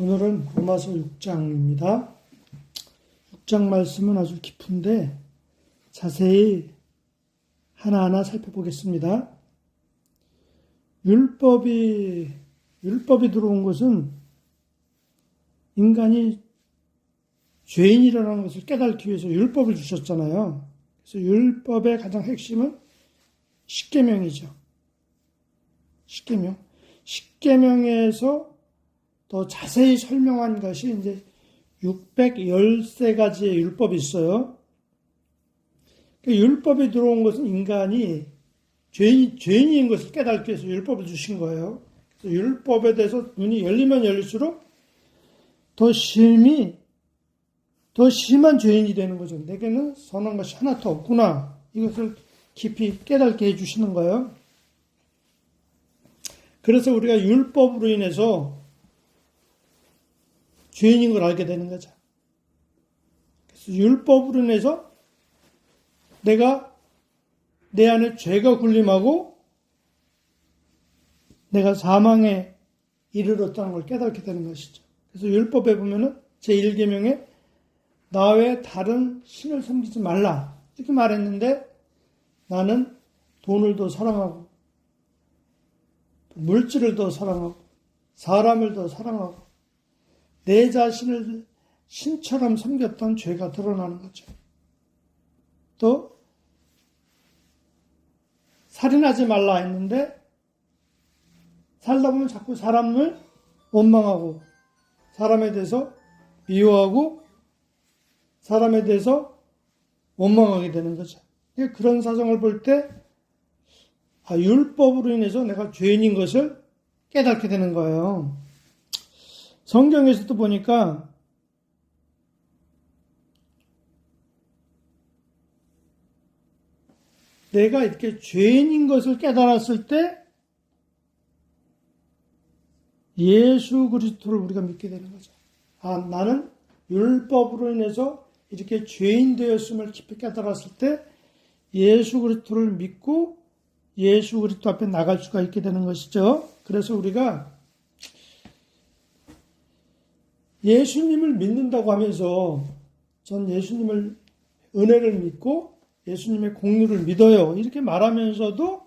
오늘은 로마서 6장입니다. 6장 말씀은 아주 깊은데 자세히 하나하나 살펴보겠습니다. 율법이 들어온 것은 인간이 죄인이라는 것을 깨닫기 위해서 율법을 주셨잖아요. 그래서 율법의 가장 핵심은 십계명이죠. 십계명에서 더 자세히 설명한 것이 이제 613가지의 율법이 있어요. 율법이 들어온 것은 인간이 죄인인 것을 깨닫기 위해서 율법을 주신 거예요. 그래서 율법에 대해서 눈이 열리면 열릴수록 더 심한 죄인이 되는 거죠. 내게는 선한 것이 하나도 없구나. 이것을 깊이 깨닫게 해주시는 거예요. 그래서 우리가 율법으로 인해서 죄인인 걸 알게 되는 거죠. 그래서 율법으로 인해서 내가 내 안에 죄가 군림하고 내가 사망에 이르렀다는 걸 깨닫게 되는 것이죠. 그래서 율법에 보면은 제1계명에 나 외에 다른 신을 섬기지 말라 이렇게 말했는데 나는 돈을 더 사랑하고 물질을 더 사랑하고 사람을 더 사랑하고 내 자신을 신처럼 섬겼던 죄가 드러나는 거죠. 또 살인하지 말라 했는데 살다 보면 자꾸 사람을 원망하고 사람에 대해서 미워하고 사람에 대해서 원망하게 되는 거죠. 그런 사정을 볼 때 율법으로 인해서 내가 죄인인 것을 깨닫게 되는 거예요. 성경에서도 보니까 내가 이렇게 죄인인 것을 깨달았을 때 예수 그리스도를 우리가 믿게 되는 거죠. 나는 율법으로 인해서 이렇게 죄인 되었음을 깊이 깨달았을 때 예수 그리스도를 믿고 예수 그리스도 앞에 나갈 수가 있게 되는 것이죠. 그래서 우리가 예수님을 믿는다고 하면서 전 예수님을 은혜를 믿고 예수님의 공로를 믿어요. 이렇게 말하면서도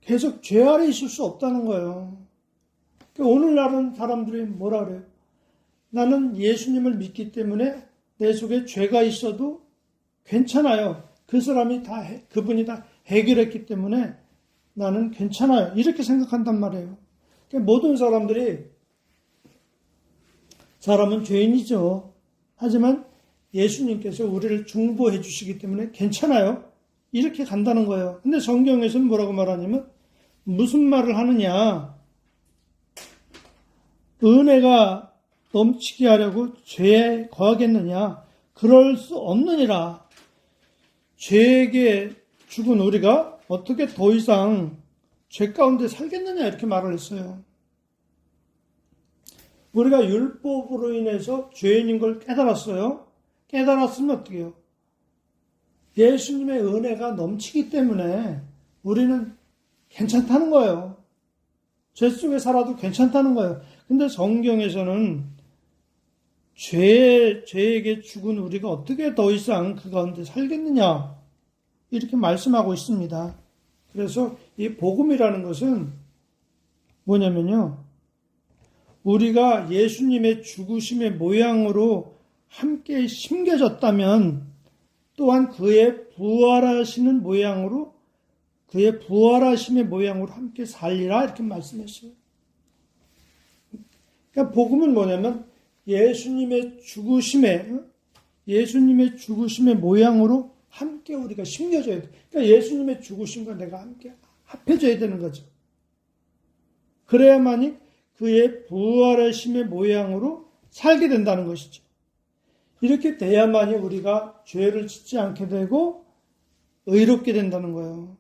계속 죄 아래 있을 수 없다는 거예요. 오늘날은 사람들이 뭐라 그래요? 나는 예수님을 믿기 때문에 내 속에 죄가 있어도 괜찮아요. 그분이 다 해결했기 때문에 나는 괜찮아요. 이렇게 생각한단 말이에요. 모든 사람은 죄인이죠. 하지만 예수님께서 우리를 중보해 주시기 때문에 괜찮아요. 이렇게 간다는 거예요. 근데 성경에서는 뭐라고 말하냐면 무슨 말을 하느냐. 은혜가 넘치게 하려고 죄에 거하겠느냐. 그럴 수 없느니라. 죄에게 죽은 우리가 어떻게 더 이상 죄 가운데 살겠느냐 이렇게 말을 했어요. 우리가 율법으로 인해서 죄인인 걸 깨달았어요. 깨달았으면 어떻게 해요? 예수님의 은혜가 넘치기 때문에 우리는 괜찮다는 거예요. 죄 속에 살아도 괜찮다는 거예요. 근데 성경에서는 죄에게 죽은 우리가 어떻게 더 이상 그 가운데 살겠느냐 이렇게 말씀하고 있습니다. 그래서 이 복음이라는 것은 뭐냐면요. 우리가 예수님의 죽으심의 모양으로 함께 심겨졌다면 또한 그의 부활하심의 모양으로 함께 살리라 이렇게 말씀했어요. 그러니까 복음은 뭐냐면 예수님의 죽으심의 모양으로 함께 우리가 심겨져야 돼. 그러니까 예수님의 죽으심과 내가 함께 합해져야 되는 거죠. 그래야만이 그의 부활하심의 모양으로 살게 된다는 것이죠. 이렇게 돼야만이 우리가 죄를 짓지 않게 되고 의롭게 된다는 거예요.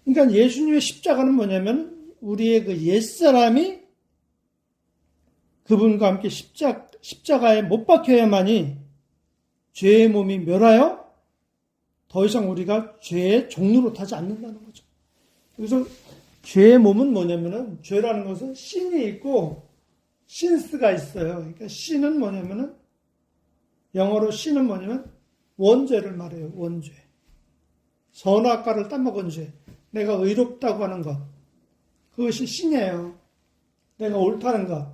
그러니까 예수님의 십자가는 뭐냐면 우리의 그 옛사람이 그분과 함께 십자가에 못 박혀야만이 죄의 몸이 멸하여 더 이상 우리가 죄의 종로로 타지 않는다는 거죠. 여기서 죄의 몸은 뭐냐면은, 죄라는 것은 신이 있고 신스가 있어요. 그러니까 신은 뭐냐면은, 영어로 신은 뭐냐면 원죄를 말해요. 원죄. 선악과를 따먹은 죄. 내가 의롭다고 하는 것. 그것이 신이에요. 내가 옳다는 것.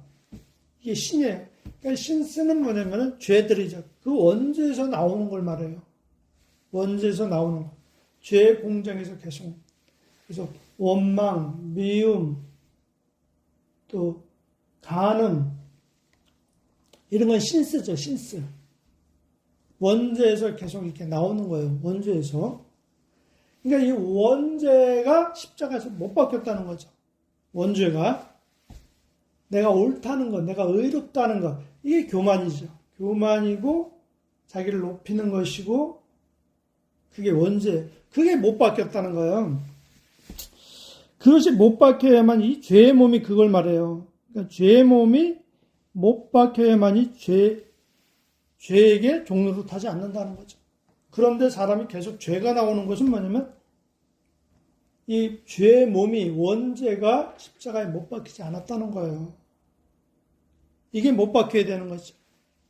이게 신이에요. 그러니까 신스는 뭐냐면은 죄들이죠. 그 원죄에서 나오는 걸 말해요. 원죄에서 나오는 것. 죄의 공정에서 계속. 그래서 원망, 미움, 또 간음, 이런 건 신스죠. 신스. 원죄에서 계속 이렇게 나오는 거예요. 원죄에서. 그러니까 이 원죄가 십자가에서 못 박혔다는 거죠. 원죄가. 내가 옳다는 것, 내가 의롭다는 것. 이게 교만이죠. 교만이고 자기를 높이는 것이고 그게 원죄. 그게 못 박혔다는 거예요. 그것이 못 박혀야만 이 죄의 몸이 그걸 말해요. 그러니까 죄의 몸이 못 박혀야만이 죄에게 종로를 타지 않는다는 거죠. 그런데 사람이 계속 죄가 나오는 것은 뭐냐면 이 죄의 몸이 원죄가 십자가에 못 박히지 않았다는 거예요. 이게 못 박혀야 되는 거죠.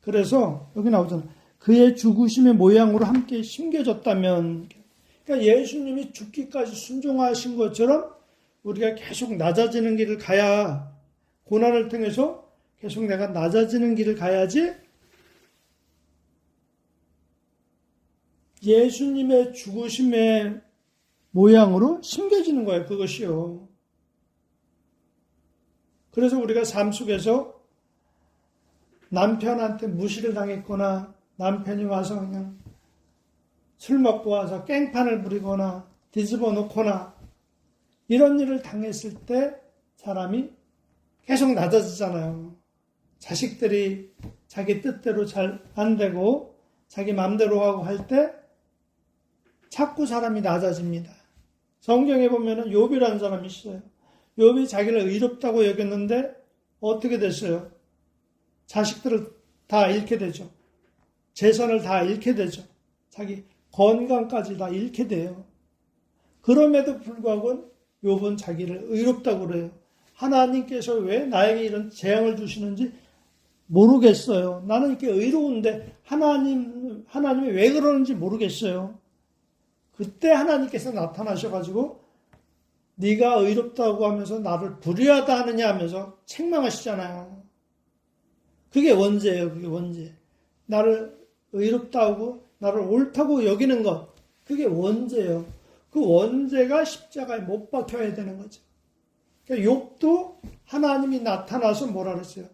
그래서 여기 나오잖아. 그의 죽으심의 모양으로 함께 심겨졌다면, 그러니까 예수님이 죽기까지 순종하신 것처럼 우리가 계속 낮아지는 길을 가야, 고난을 통해서 계속 내가 낮아지는 길을 가야지 예수님의 죽으심의 모양으로 심겨지는 거예요. 그것이요. 그래서 우리가 삶 속에서 남편한테 무시를 당했거나 남편이 와서 그냥 술 먹고 와서 깽판을 부리거나 뒤집어 놓거나 이런 일을 당했을 때 사람이 계속 낮아지잖아요. 자식들이 자기 뜻대로 잘 안 되고 자기 마음대로 하고 할 때 자꾸 사람이 낮아집니다. 성경에 보면은 욥이라는 사람이 있어요. 욥이 자기를 의롭다고 여겼는데 어떻게 됐어요? 자식들을 다 잃게 되죠. 재산을 다 잃게 되죠. 자기 건강까지 다 잃게 돼요. 그럼에도 불구하고 욥은 자기를 의롭다고 그래요. 하나님께서 왜 나에게 이런 재앙을 주시는지 모르겠어요. 나는 이렇게 의로운데 하나님이 왜 그러는지 모르겠어요. 그때 하나님께서 나타나셔가지고 네가 의롭다고 하면서 나를 불의하다 하느냐 하면서 책망하시잖아요. 그게 원죄예요. 그게 원죄. 나를 의롭다고 나를 옳다고 여기는 것. 그게 원죄예요. 그 원죄가 십자가에 못 박혀야 되는 거죠. 그러니까 욥도 하나님이 나타나서 뭐라 그랬어요?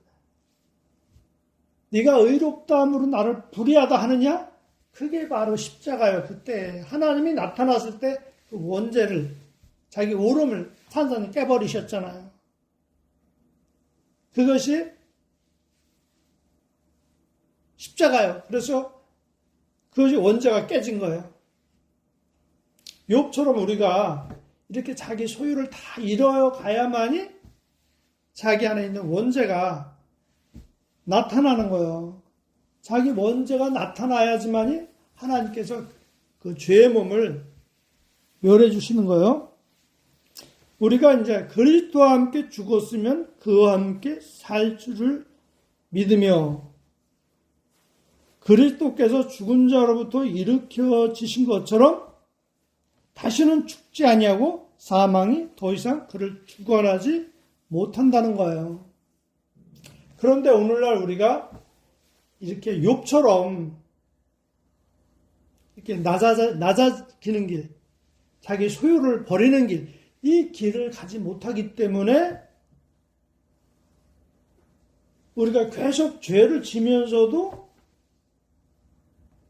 네가 의롭다함으로 나를 불의하다 하느냐? 그게 바로 십자가예요. 그때 하나님이 나타났을 때 그 원죄를 자기 오름을 완전히 깨버리셨잖아요. 그것이 십자가예요. 그래서 그것이 원죄가 깨진 거예요. 욥처럼 우리가 이렇게 자기 소유를 다 잃어가야만이 자기 안에 있는 원죄가 나타나는 거예요. 자기 원죄가 나타나야지만이 하나님께서 그 죄의 몸을 멸해 주시는 거예요. 우리가 이제 그리스도와 함께 죽었으면 그와 함께 살 줄을 믿으며 그리스도께서 죽은 자로부터 일으켜지신 것처럼 다시는 죽지 아니하고 사망이 더 이상 그를 주관하지 못한다는 거예요. 그런데 오늘날 우리가 이렇게 욥처럼 이렇게 낮아지는 길, 자기 소유를 버리는 길, 이 길을 가지 못하기 때문에 우리가 계속 죄를 지면서도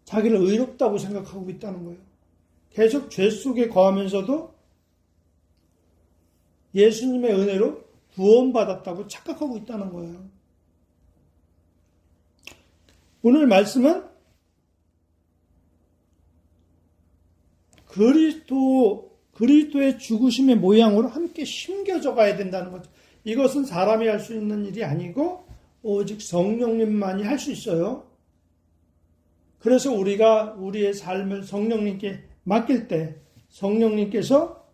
자기를 의롭다고 생각하고 있다는 거예요. 계속 죄 속에 거하면서도 예수님의 은혜로 구원받았다고 착각하고 있다는 거예요. 오늘 말씀은 그리스도의 죽으심의 모양으로 함께 심겨져 가야 된다는 거죠. 이것은 사람이 할 수 있는 일이 아니고 오직 성령님만이 할 수 있어요. 그래서 우리가 우리의 삶을 성령님께 맡길 때 성령님께서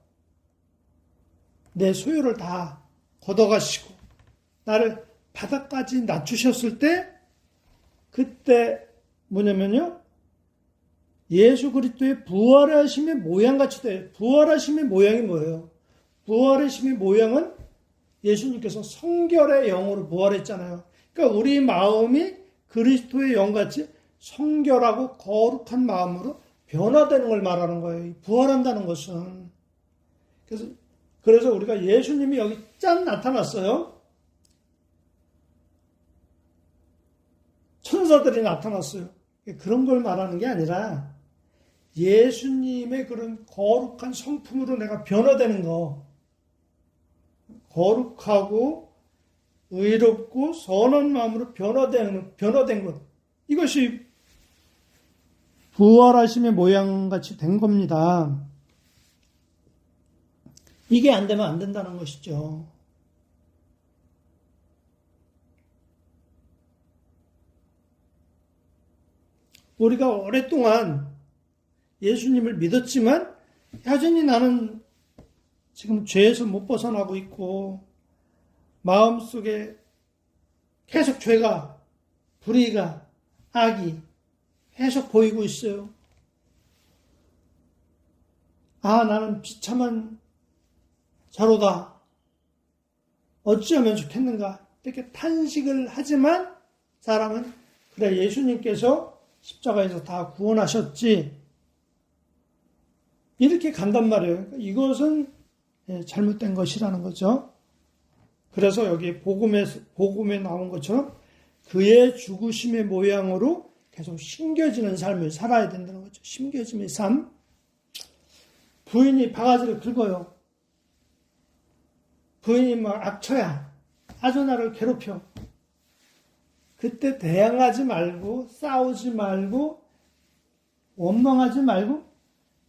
내 소유를 다 걷어가시고 나를 바닥까지 낮추셨을 때 그때 뭐냐면요. 예수 그리스도의 부활하심의 모양같이 돼요. 부활하심의 모양이 뭐예요? 부활하심의 모양은 예수님께서 성결의 영으로 부활했잖아요. 그러니까 우리 마음이 그리스도의 영같이 성결하고 거룩한 마음으로 변화되는 걸 말하는 거예요. 부활한다는 것은. 그래서 우리가 예수님이 여기 짠 나타났어요. 천사들이 나타났어요. 그런 걸 말하는 게 아니라 예수님의 그런 거룩한 성품으로 내가 변화되는 거. 거룩하고 의롭고 선한 마음으로 변화된 것. 이것이 부활하심의 모양같이 된 겁니다. 이게 안 되면 안 된다는 것이죠. 우리가 오랫동안 예수님을 믿었지만 여전히 나는 지금 죄에서 못 벗어나고 있고 마음속에 계속 죄가, 불의가, 악이 계속 보이고 있어요. 나는 비참한 자로다. 어찌하면 좋겠는가. 이렇게 탄식을 하지만 사람은 그래 예수님께서 십자가에서 다 구원하셨지. 이렇게 간단 말이에요. 이것은 잘못된 것이라는 거죠. 그래서 여기 복음에 나온 것처럼 그의 죽으심의 모양으로 계속 심겨지는 삶을 살아야 된다는 거죠. 심겨짐의 삶. 부인이 바가지를 긁어요. 부인이 막 악처야. 아주 나를 괴롭혀. 그때 대항하지 말고 싸우지 말고 원망하지 말고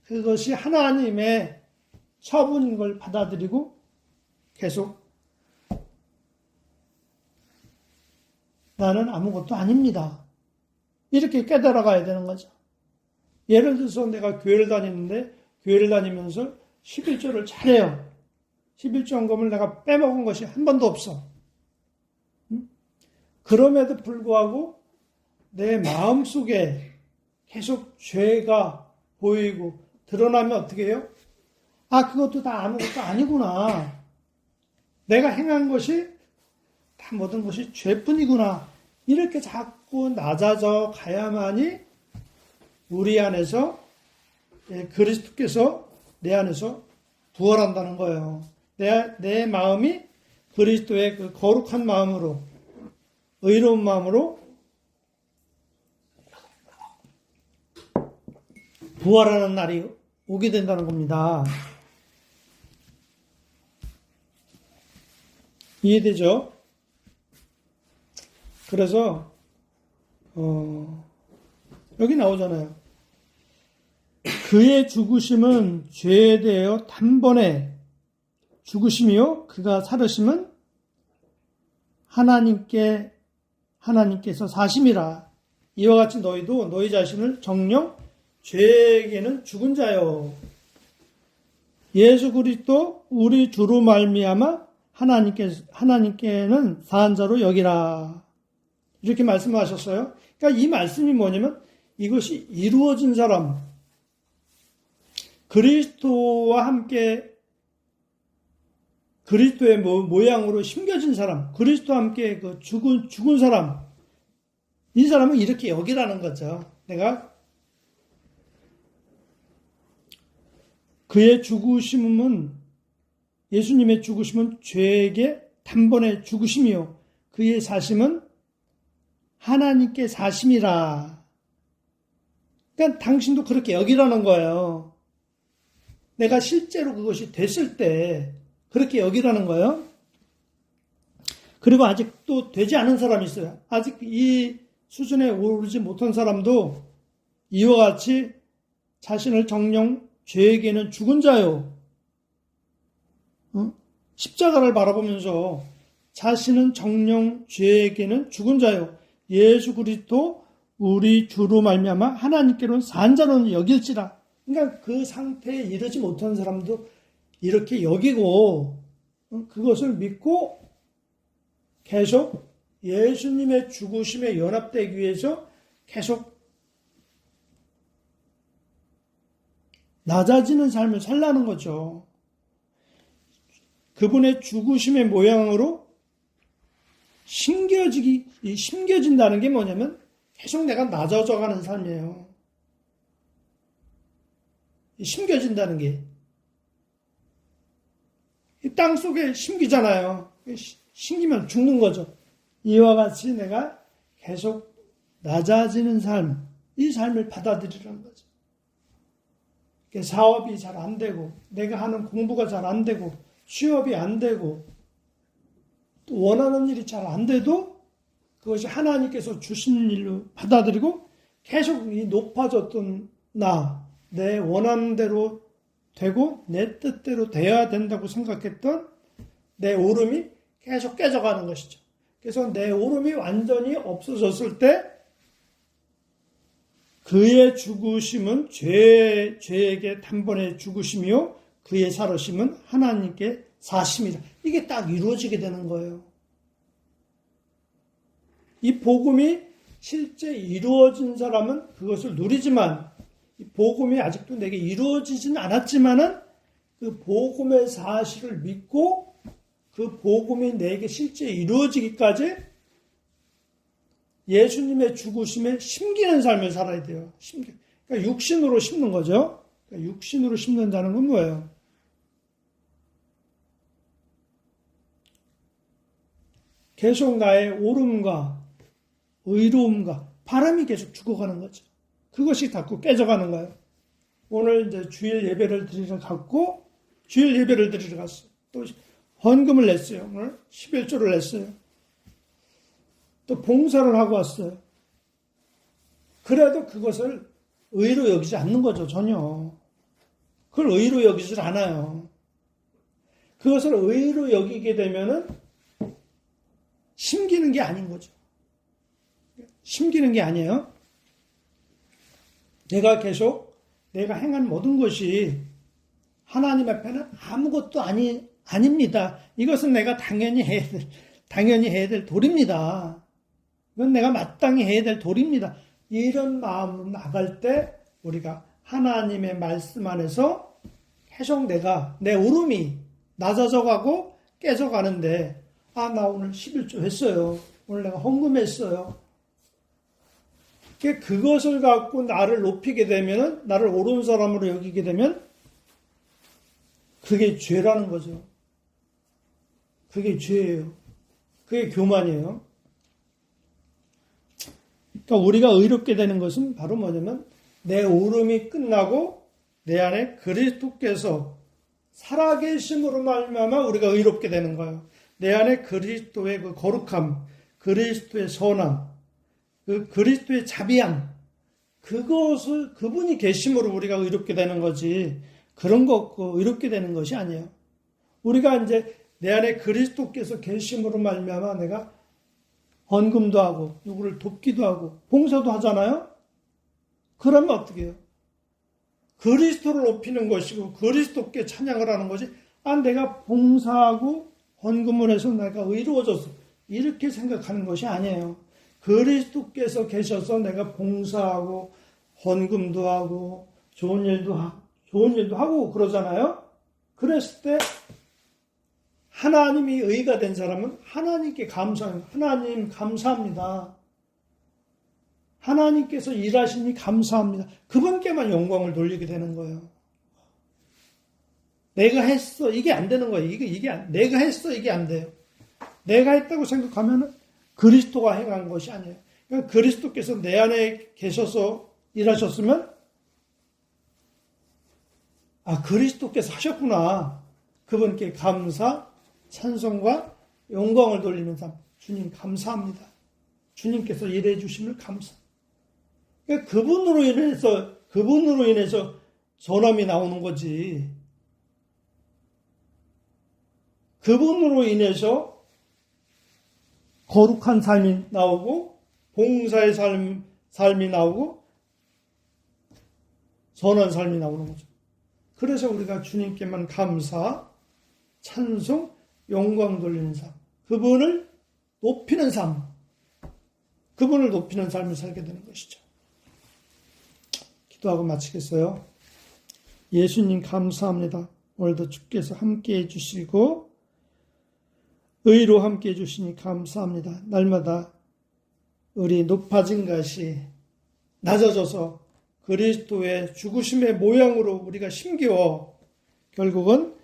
그것이 하나님의 처분인 걸 받아들이고 계속 나는 아무것도 아닙니다. 이렇게 깨달아가야 되는 거죠. 예를 들어서 내가 교회를 다니는데 교회를 다니면서 11조를 잘해요. 11조원금을 내가 빼먹은 것이 한 번도 없어. 그럼에도 불구하고 내 마음속에 계속 죄가 보이고 드러나면 어떻게 해요? 그것도 다 아무것도 아니구나. 내가 행한 것이 다 모든 것이 죄뿐이구나. 이렇게 자꾸 낮아져 가야만이 우리 안에서 그리스도께서 내 안에서 부활한다는 거예요. 내 마음이 그리스도의 그 거룩한 마음으로 의로운 마음으로 부활하는 날이 오게 된다는 겁니다. 이해되죠? 그래서 여기 나오잖아요. 그의 죽으심은 죄에 대하여 단번에 죽으심이요 그가 살으심은 하나님께서 사심이라. 이와 같이 너희도 너희 자신을 정녕 죄에게는 죽은 자요. 예수 그리스도 우리 주로 말미암아 하나님께는 사한 자로 여기라. 이렇게 말씀하셨어요. 그러니까 이 말씀이 뭐냐면 이것이 이루어진 사람, 그리스도와 함께 그리스도의 모양으로 심겨진 사람, 그리스도와 함께 그 죽은 사람, 이 사람은 이렇게 여기라는 거죠. 내가 그의 죽으심은 예수님의 죽으심은 죄에게 단번에 죽으심이요 그의 사심은 하나님께 사심이라. 그러니까 당신도 그렇게 여기라는 거예요. 내가 실제로 그것이 됐을 때 그렇게 여기라는 거예요. 그리고 아직도 되지 않은 사람이 있어요. 아직 이 수준에 오르지 못한 사람도 이와 같이 자신을 정녕 죄에게는 죽은 자요. 십자가를 바라보면서 자신은 정녕 죄에게는 죽은 자요. 예수 그리스도 우리 주로 말미암아 하나님께로는 산 자로는 여길지라. 그러니까 그 상태에 이르지 못한 사람도 이렇게 여기고 그것을 믿고 계속 예수님의 죽으심에 연합되기 위해서 계속 낮아지는 삶을 살라는 거죠. 그분의 죽으심의 모양으로 심겨진다는 게 뭐냐면 계속 내가 낮아져 가는 삶이에요. 심겨진다는 게. 이 땅 속에 심기잖아요. 심기면 죽는 거죠. 이와 같이 내가 계속 낮아지는 삶, 이 삶을 받아들이라는 거죠. 사업이 잘 안 되고, 내가 하는 공부가 잘 안 되고, 취업이 안 되고, 또 원하는 일이 잘 안 돼도 그것이 하나님께서 주신 일로 받아들이고 계속 이 높아졌던 내 원하는 대로 되고 내 뜻대로 돼야 된다고 생각했던 내 오름이 계속 깨져가는 것이죠. 그래서 내 오름이 완전히 없어졌을 때 그의 죽으심은 죄에게 단번에 죽으심이요 그의 살으심은 하나님께 사심이다. 이게 딱 이루어지게 되는 거예요. 이 복음이 실제 이루어진 사람은 그것을 누리지만 이 복음이 아직도 내게 이루어지진 않았지만은 그 복음의 사실을 믿고 그 복음이 내게 실제 이루어지기까지 예수님의 죽으심에 심기는 삶을 살아야 돼요. 그러니까 육신으로 심는 거죠. 그러니까 육신으로 심는다는 건 뭐예요? 계속 나의 오름과 의로움과 바람이 계속 죽어가는 거죠. 그것이 자꾸 깨져가는 거예요. 오늘 이제 주일 예배를 드리러 갔고, 주일 예배를 드리러 갔어요. 또 헌금을 냈어요. 오늘 11조를 냈어요. 또 봉사를 하고 왔어요. 그래도 그것을 의로 여기지 않는 거죠, 전혀. 그걸 의로 여기질 않아요. 그것을 의로 여기게 되면은 심기는 게 아닌 거죠. 심기는 게 아니에요. 내가 계속 내가 행한 모든 것이 하나님 앞에는 아무것도 아닙니다. 이것은 내가 당연히 해야 될 도리입니다. 이건 내가 마땅히 해야 될 도리입니다. 이런 마음으로 나갈 때 우리가 하나님의 말씀 안에서 계속 내 오름이 낮아져 가고 깨져 가는데 나 오늘 11조 했어요. 오늘 내가 헌금했어요. 그것을 갖고 나를 높이게 되면, 나를 옳은 사람으로 여기게 되면, 그게 죄라는 거죠. 그게 죄예요. 그게 교만이에요. 그러니까 우리가 의롭게 되는 것은 바로 뭐냐면, 내 오름이 끝나고, 내 안에 그리스도께서 살아계심으로 말미암아 우리가 의롭게 되는 거예요. 내 안에 그리스도의 그 거룩함, 그리스도의 선함, 그 그리스도의 자비함, 그분이 계심으로 우리가 의롭게 되는 거지, 그런 거 없고 의롭게 되는 것이 아니에요. 우리가 이제 내 안에 그리스도께서 계심으로 말미암아 내가 헌금도 하고, 누구를 돕기도 하고, 봉사도 하잖아요? 그러면 어떻게 해요? 그리스도를 높이는 것이고, 그리스도께 찬양을 하는 거지, 내가 봉사하고, 헌금을 해서 내가 의로워졌어. 이렇게 생각하는 것이 아니에요. 그리스도께서 계셔서 내가 봉사하고 헌금도 하고 좋은 일도 하고 그러잖아요. 그랬을 때 하나님이 의가 된 사람은 하나님께 감사해요. 하나님 감사합니다. 하나님께서 일하시니 감사합니다. 그분께만 영광을 돌리게 되는 거예요. 내가 했어. 이게 안 되는 거예요. 내가 했어. 이게 안 돼요. 내가 했다고 생각하면 그리스도가 행한 것이 아니에요. 그러니까 그리스도께서 내 안에 계셔서 일하셨으면, 그리스도께서 하셨구나. 그분께 감사, 찬송과 영광을 돌리는 삶. 주님 감사합니다. 주님께서 일해 주심을 감사. 그러니까 그분으로 인해서 전함이 나오는 거지. 그분으로 인해서 거룩한 삶이 나오고, 봉사의 삶이 나오고, 선한 삶이 나오는 거죠. 그래서 우리가 주님께만 감사, 찬송, 영광 돌리는 삶, 그분을 높이는 삶, 그분을 높이는 삶을 살게 되는 것이죠. 기도하고 마치겠어요. 예수님 감사합니다. 오늘도 주께서 함께해 주시고 의로 함께해 주시니 감사합니다. 날마다 우리 높아진 것이 낮아져서 그리스도의 죽으심의 모양으로 우리가 힘겨워 결국은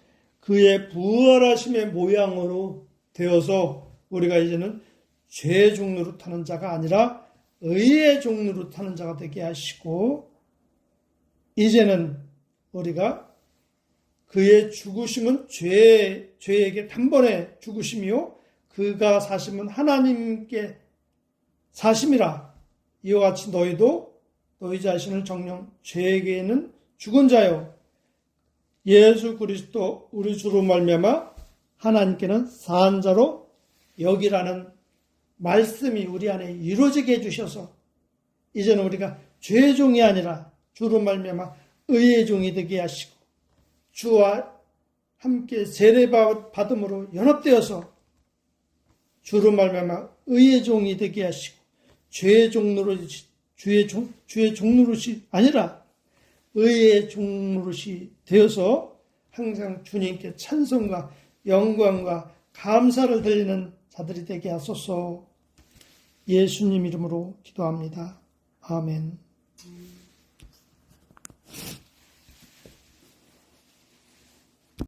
그의 부활하심의 모양으로 되어서 우리가 이제는 죄의 종로로 타는 자가 아니라 의의 종로로 타는 자가 되게 하시고 이제는 우리가 그의 죽으심은 죄에게 단번에 죽으심이요 그가 사심은 하나님께 사심이라. 이와 같이 너희도 너희 자신을 정녕 죄에게는 죽은 자요 예수 그리스도 우리 주로 말미암아 하나님께는 산 자로 여기라는 말씀이 우리 안에 이루어지게 해주셔서 이제는 우리가 죄의 종이 아니라 주로 말미암아 의의 종이 되게 하시고 주와 함께 세례 받음으로 연합되어서 주로 말미암아 의의 종이 되게 하시고 죄의 종노릇이 주의 종노릇이 아니라 의의 종노릇이 되어서 항상 주님께 찬송과 영광과 감사를 드리는 자들이 되게 하소서. 예수님 이름으로 기도합니다. 아멘.